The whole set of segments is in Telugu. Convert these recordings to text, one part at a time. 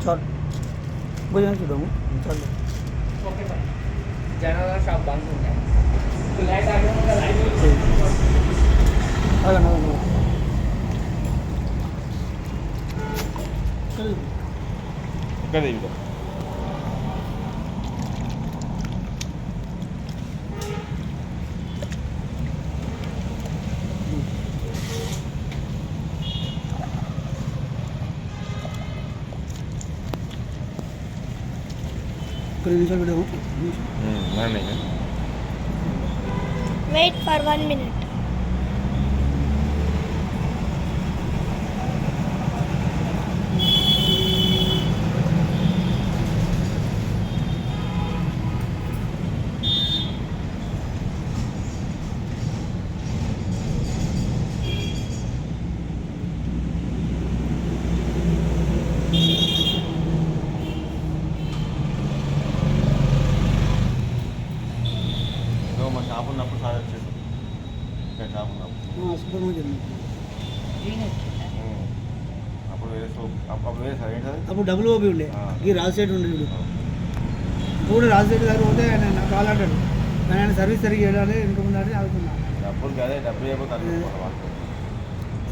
చాలు భోజనం చూద్దాము చాలు. జనరల్ షాప్ బంద్ ఉంటాయి. ఇక్కడ ఇంకా Wait for 1 minute. మా షాప్ ఉన్నప్పుడు సార్ వచ్చేసి ఇక్కడ షాప్ ఉన్నప్పుడు సూపర్ మార్కెట్ అప్పుడు వేరే అప్పుడు వేరే సార్ ఏంటి సార్ అప్పుడు డబుల్ ఓపీ ఉండే ఈ రాజు సైడ్ ఉండే చూడు. ఇప్పుడు రాజు సైడ్ దగ్గర పోతే ఆయన నాకు కావాలంటాడు కానీ ఆయన సర్వీస్ సరిగ్గా చేయడానికి ఇంకో ముందు ఆగుతున్నా. డబ్బులు అదే డబ్బులు అయిపోతారు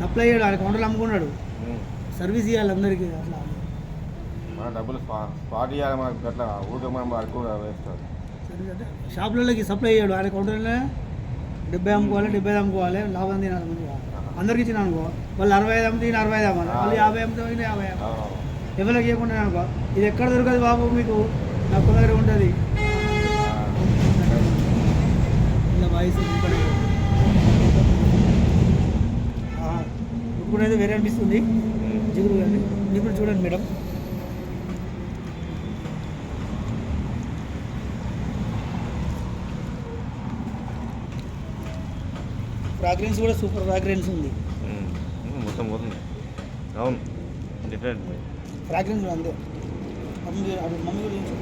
సప్లై చేయడు ఆయన కౌంటర్లు అమ్ముకున్నాడు. సర్వీస్ ఇవ్వాలి అందరికీ అట్లా. మన డబ్బులు స్పాట్ ఇవ్వాలి మనకు అట్లా ఊరికే మనం అడుగు వేస్తారు. అంటే షాపులకి సప్లై చేయడు ఆయన కౌంటర్లో 70 అమ్ముకోవాలి 75 అమ్ముకోవాలి లాభం తినాలి మంది అందరికి ఇచ్చిన అనుకో వాళ్ళు 65 అమ్మితే 65 అమ్మాలి వాళ్ళు 50 అమ్మితే 50 అమ్మాలి ఎవరికి ఇవ్వకుండా అనుకో ఇది ఎక్కడ దొరకదు బాబు మీకు నాకు దగ్గర ఉంటుంది ఇలా వాయిస్ ఇప్పుడైతే వేరే అనిపిస్తుంది జిగురు కానీ ఇప్పుడు చూడండి మేడం. ఫ్రాగ్రెన్స్ కూడా సూపర్ ఫ్రాగ్రెన్స్ ఉంది. మొత్తం పోతుంది. అవును డిఫరెంట్ ఫ్రాగ్రెన్స్ కూడా అంతే. మమ్మీ కూడా చూసి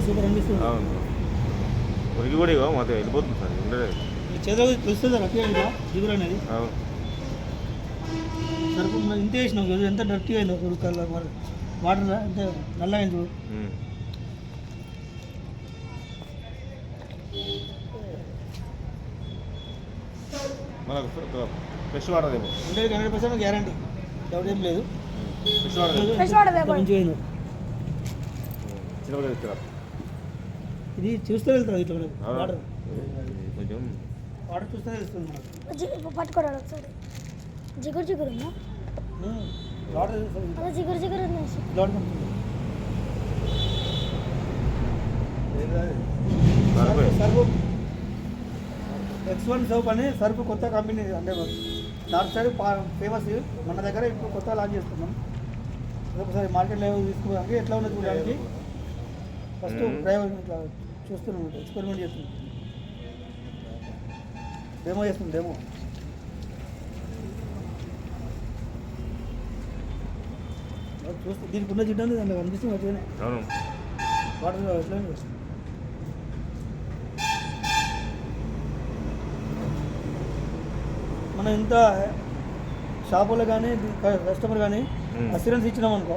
సూపర్ అనిపిస్తుంది. అవును ఉరికి కూడా ఇగో మొత్తం వెళ్ళిపోతుంది సార్ ఉండలేదు చేతిలో తెలుస్తుంది రఫీగా జిగురు అనేది. అవును సరుకు ఇంత వేసినాం చూడు ఎంత డర్టీ అయిందో ఉడకల్లో వాటర్ ఎంత నల్ల అయింది చూడు. మనకు ఫ్రెష్ వాటర్ ఏమో అంటే 100% గ్యారంటీ డౌట్ ఏం లేదు. ఫ్రెష్ వాటర్ మంచిగా అయింది. చిన్నగా ఇస్తారు ఇది చూస్తే వెళ్తుంది ఇట్లా వాటర్ కొంచెం వాటర్ చూస్తే తెలుస్తుంది. పట్టుకోరాడు ఒకసారి జిగురు జిగురు ఉందా వాటర్ జిగురు జిగురు ఉంది. సర్ఫ్ X1 సోప్ అని సర్ఫ్ కొత్త కంపెనీ అంటే నార్త్ సైడ్ ఫేమస్ మన దగ్గర ఇప్పుడు కొత్త లాంచ్ చేస్తున్నాం. ఒకసారి మార్కెట్లో తీసుకోవడానికి ఎట్లా ఉన్నది చూడడానికి ఫస్ట్ డ్రైవర్ ఇట్లా చూస్తున్నాం ఎక్స్పెరిమెంట్ చేస్తున్నాం డెమో చేస్తున్నాం డెమో. చూస్తే దీనికి ఉన్న జిడ్డు ఉంది దాంట్లో కనిపిస్తుంది మంచిగానే వాటర్ ఎట్లా మనం ఇంత షాపులో కానీ కస్టమర్ కానీ అస్యూరెన్స్ ఇచ్చినాం అనుకో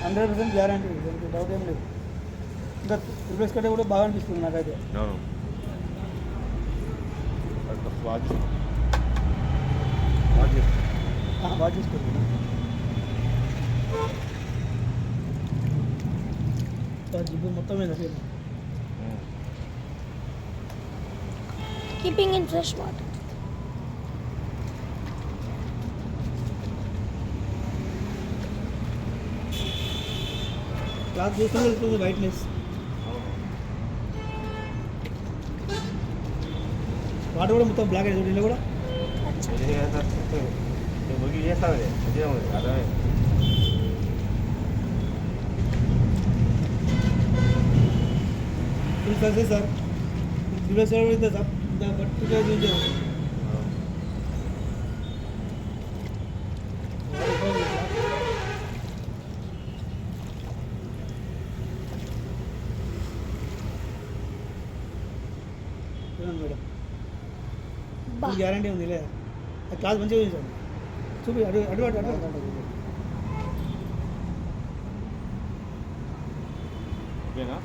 100% గ్యారంటీ దానికి డౌట్ ఏం లేదు. ఇంకా రిప్లేస్ కట్టే కూడా బాగా అనిపిస్తుంది నాకైతే. బాగా చేసుకోండి జిబ్బు మొత్తం keeping in fresh water. Cloth చూస్తే వెళ్తుంది వైట్నెస్. వాటర్ కూడా మొత్తం బ్లాక్ అయింది దీనిలో కూడా. కలిసే సార్ ప్రీవియస్ ఇంత సార్ ఇంత పట్టుగా చూసాను మేడం బా గ్యారంటీ ఉంది లేదా క్లాస్ మంచిగా చూసాను చూపి అటు అటు అటు అటు ఓకేనా